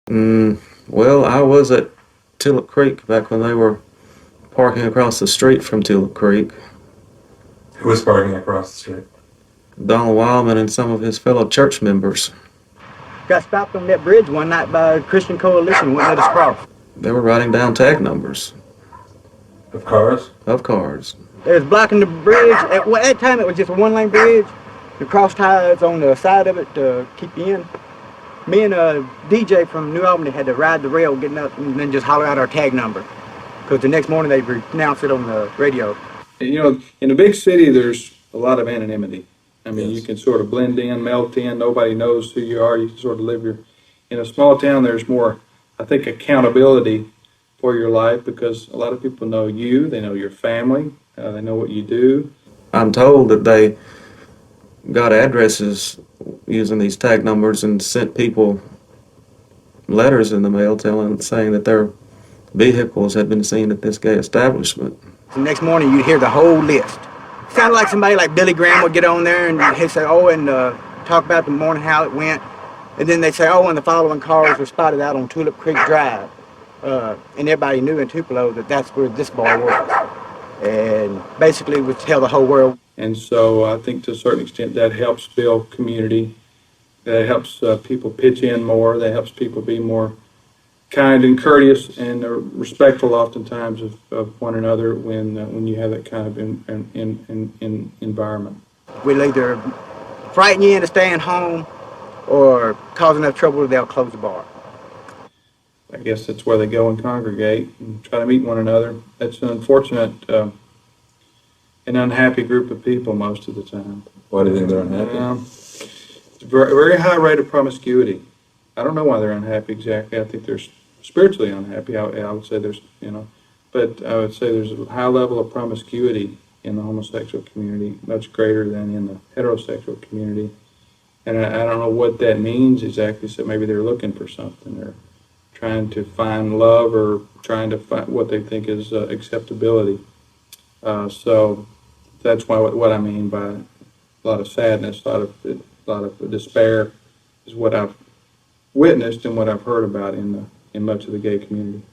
Well, I was at Tulip Creek back when they were parking across the street from Tulip Creek. Who was parking across the street? Donald Wildman and some of his fellow church members. Got stopped on that bridge one night by a Christian Coalition, wouldn't let us cross. They were writing down tag numbers Of cars? of cars. They was blocking the bridge. At that time, it was just a one-lane bridge. The cross ties on the side of it to keep you in. Me and a DJ from New Albany had to ride the rail getting up and then just holler out our tag number. Because the next morning they announced it on the radio. You know, in a big city, there's a lot of anonymity. I mean, Yes. you can sort of blend in, melt in. Nobody knows who you are. You can sort of live your. In a small town, there's more, I think, accountability for your life because a lot of people know you. They know your family. They know what you do. I'm told that they got addresses using these tag numbers and sent people letters in the mail saying that their vehicles had been seen at this gay establishment. The next morning you'd hear the whole list. Sounded like somebody like Billy Graham would get on there and he'd say, talk about the morning, how it went. And then they'd say, and the following cars were spotted out on Tulip Creek Drive. And everybody knew in Tupelo that that's where this bar was. And basically would tell the whole world. And so I think to a certain extent that helps build community. That helps people pitch in more. That helps people be more kind and courteous and respectful oftentimes of one another when you have that kind of environment. We'll either frighten you into staying home or cause enough trouble they'll close the bar. I guess that's where they go and congregate and try to meet one another. That's an unfortunate and unhappy group of people most of the time. Why do you think they're unhappy? It's a very high rate of promiscuity. I don't know why they're unhappy exactly. I think they're spiritually unhappy. I would say but I would say there's a high level of promiscuity in the homosexual community, much greater than in the heterosexual community. And I don't know what that means exactly, so maybe they're looking for something. They're trying to find love or trying to find what they think is acceptability. So that's what I mean by a lot of sadness, a lot of despair is what I've witnessed and what I've heard about in much of the gay community.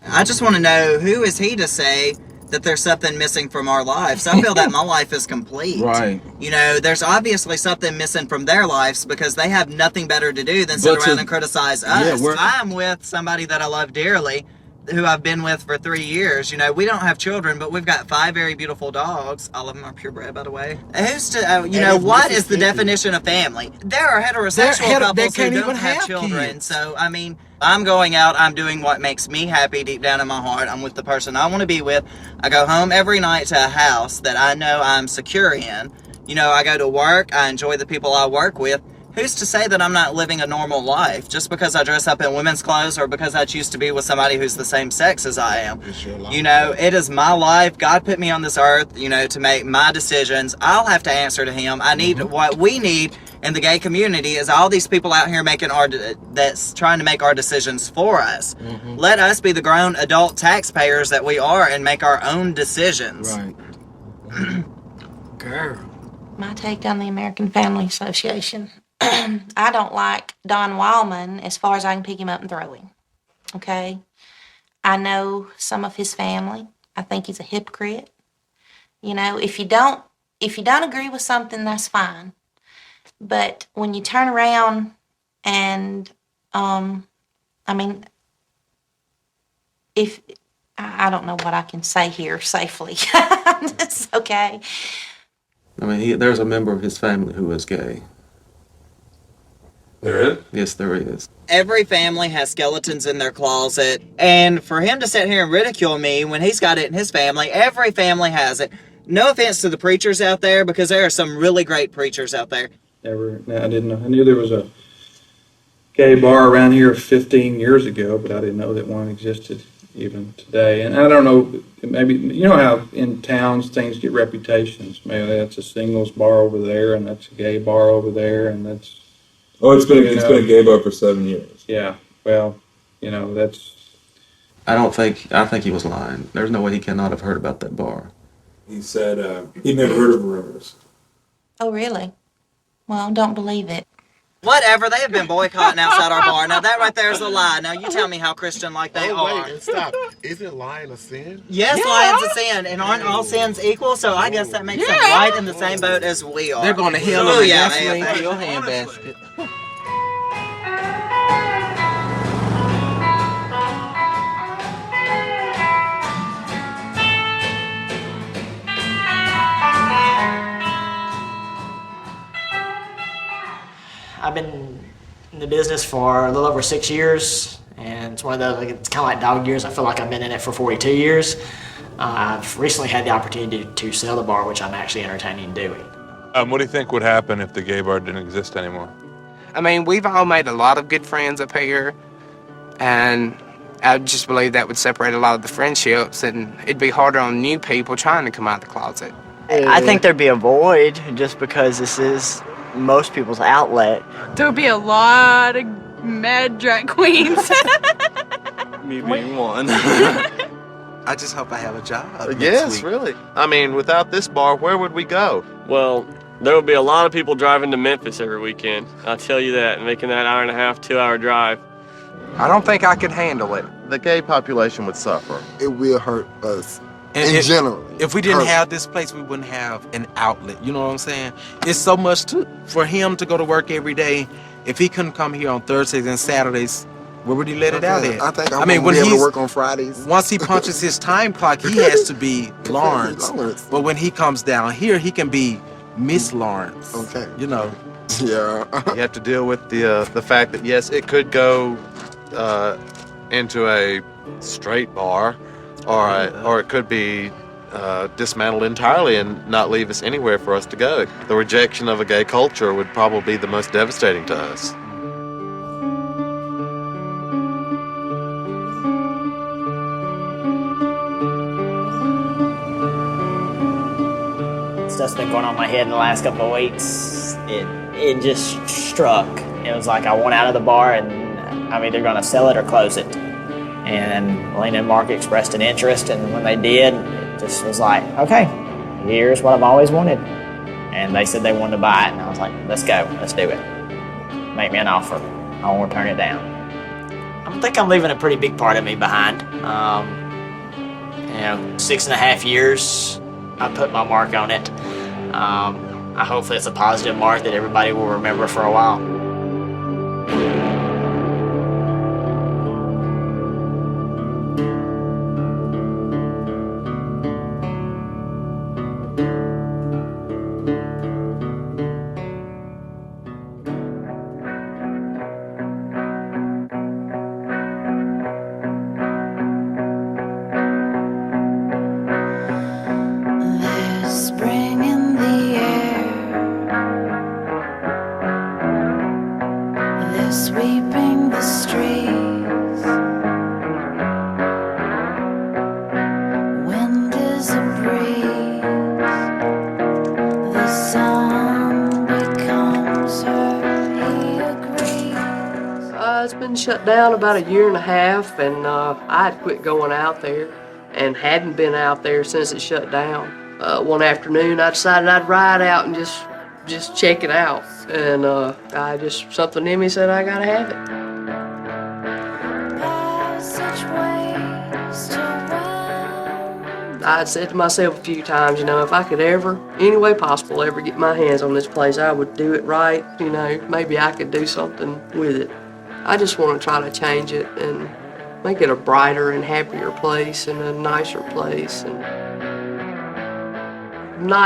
I just want to know, who is he to say that there's something missing from our lives? I feel that my life is complete. Right. You know, there's obviously something missing from their lives because they have nothing better to do than sit around and criticize us. Yeah, I'm with somebody that I love dearly, who I've been with for 3 years. You know, we don't have children, but we've got 5 very beautiful dogs. All of them are purebred, by the way. Who's to, what is the definition of family? There are heterosexual couples who don't have children. Kids. So, I mean, I'm going out, I'm doing what makes me happy deep down in my heart. I'm with the person I want to be with. I go home every night to a house that I know I'm secure in. You know, I go to work, I enjoy the people I work with. Who's to say that I'm not living a normal life just because I dress up in women's clothes or because I choose to be with somebody who's the same sex as I am? You know, it is my life. God put me on this earth, you know, to make my decisions. I'll have to answer to him. I need what we need in the gay community is all these people out here that's trying to make our decisions for us. Let us be the grown adult taxpayers that we are and make our own decisions. Right. Girl. My take on the American Family Association. I don't like Don Wildman as far as I can pick him up and throw him. Okay? I know some of his family. I think he's a hypocrite. You know, if you don't agree with something, that's fine. But when you turn around and I don't know what I can say here safely. It's okay. I mean, there's a member of his family who is gay. There is? Yes, there is. Every family has skeletons in their closet, and for him to sit here and ridicule me when he's got it in his family, every family has it. No offense to the preachers out there, because there are some really great preachers out there. I didn't know. I knew there was a gay bar around here 15 years ago, but I didn't know that one existed even today. And I don't know, maybe, you know how in towns things get reputations. Maybe that's a singles bar over there, and that's a gay bar over there, and that's... Oh, it's been a gay bar for 7 years. Yeah, well, you know, that's... I think he was lying. There's no way he cannot have heard about that bar. He said he'd never heard of Rumors. Oh, really? Well, don't believe it. Whatever, they have been boycotting outside our bar. Now that right there is a lie. Now you tell me how Christian like they are. Wait, and stop. Isn't lying a sin? Yes, lying's a sin, and aren't all sins equal? So I guess that makes them right in the same boat as we are. They're going to hell Oh, in a yeah, gasoline man. for your handbasket. I've been in the business for a little over 6 years, and it's one of those, like, it's kind of like dog years. I feel like I've been in it for 42 years. I've recently had the opportunity to sell the bar, which I'm actually entertaining doing. What do you think would happen if the gay bar didn't exist anymore? I mean, we've all made a lot of good friends up here, and I just believe that would separate a lot of the friendships, and it'd be harder on new people trying to come out of the closet. I think there'd be a void just because this is most people's outlet. There'll be a lot of mad drag queens. Me being one. I just hope I have a job. Yes, really. I mean, without this bar, where would we go? Well, there will be a lot of people driving to Memphis every weekend. I'll tell you that, making that hour and a half, 2-hour drive. I don't think I could handle it. The gay population would suffer. It will hurt us. And in general. If we didn't have this place, we wouldn't have an outlet. You know what I'm saying? It's so much for him to go to work every day. If he couldn't come here on Thursdays and Saturdays, where would he let it out at? I think I'm gonna be able to work on Fridays. Once he punches his time clock, he has to be Lawrence. But when he comes down here, he can be Miss Lawrence. Okay. You know. Yeah. You have to deal with the fact that, yes, it could go into a straight bar, or it could be dismantled entirely and not leave us anywhere for us to go. The rejection of a gay culture would probably be the most devastating to us. Stuff's been going on in my head in the last couple of weeks. It just struck. It was like I went out of the bar and I'm either going to sell it or close it. And Lena and Mark expressed an interest, and when they did, it just was like, okay, here's what I've always wanted. And they said they wanted to buy it, and I was like, let's go, let's do it. Make me an offer. I won't turn it down. I think I'm leaving a pretty big part of me behind. 6.5 years, I put my mark on it. I hope that's a positive mark that everybody will remember for a while. Spring in the air, they're sweeping the streets. Wind is a breeze, the sun becomes her, he agrees. It's been shut down about 1.5 years, and I had quit going out there and hadn't been out there since it shut down. One afternoon, I decided I'd ride out and just check it out. And something in me said I gotta have it. I'd said to myself a few times, if I could ever, any way possible, ever get my hands on this place, I would do it right. Maybe I could do something with it. I just want to try to change it and make it a brighter and happier place and a nicer place. And